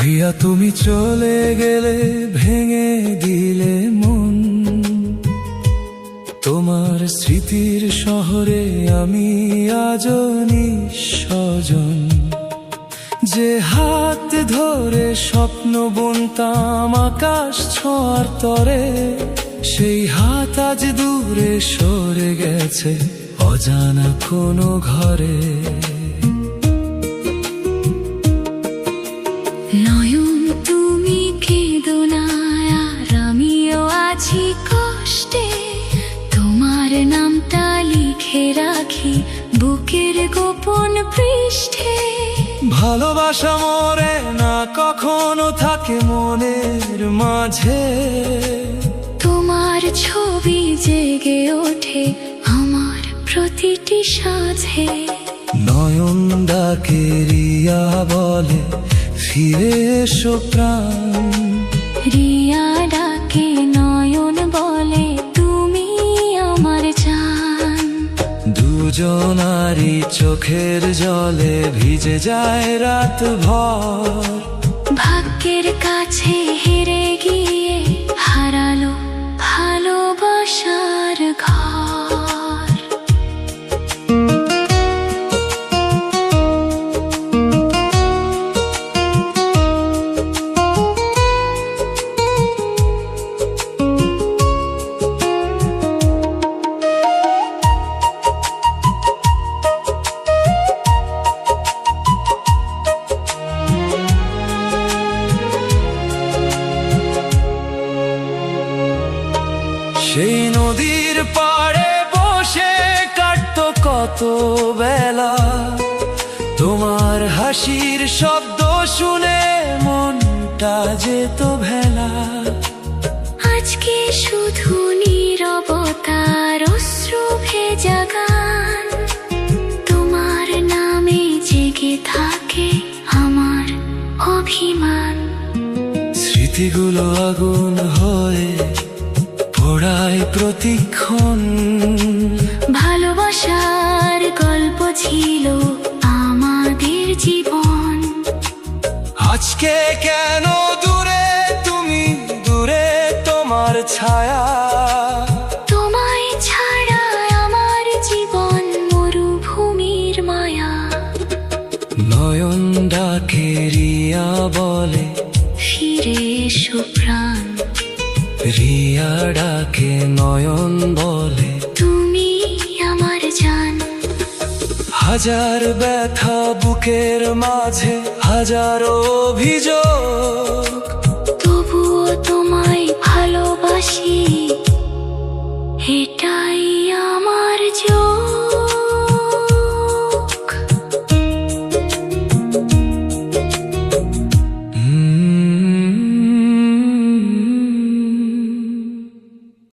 রিয়া, তুমি চলে গেলে ভেঙে দিলে মন। তোমার স্মৃতির শহরে আমি আজও নিঃস্বজন। যে হাত ধরে স্বপ্ন বুনতাম আকাশ ছোঁয়ার তরে, সেই হাত আজ দূরে সরে গেছে অজানা কোনো ঘরে। নয়ন, তুমি কেঁদো না, আর আমিও আছি কষ্টে। তোমার নামটা লিখে রাখি বুকের গোপন পৃষ্ঠে। ভালোবাসা মরে না, কখনো থাকে মনের মাঝে। তোমার ছবি জেগে ওঠে আমার প্রতিটি সাঁঝে। নয়ন ডাকে, রিয়া বলে ফিরে এসো প্রাণ। রিয়া ডাকে, নয়ন বলে তুমি আমার জান। দুজনারই চোখের জলে ভিজে যায় রাত ভর। ভাগ্যের কাছে হেরে গিয়ে হারালো ভালোবাসার ঘর। সেই নদীর পাড়ে বসে কাটতো কত বেলা। তোমার হাসির শব্দ শুনে মনটা যেত ভেলা। আজকে শুধু নীরবতার অশ্রু ভেজা গান। তোমার নামে জেগে থাকে আমার অভিমান। স্মৃতিগুলো আগুন হয়ে পোড়ায় প্রতিক্ষণ। ভালোবাসার গল্প ছিল আমাদের জীবন। আজকে কেন দূরে তুমি, দূরে তোমার ছায়া। তোমায় ছাড়া আমার জীবন মরুভূমির মায়া। নয়ন ডাকে, রিয়া বলে ফিরে এসো প্রাণ। রিয়া ডাকে, নয়ন বলে তুমি আমার জান। হাজার ব্যথা বুকের মাঝে, হাজারো অভিযোগ।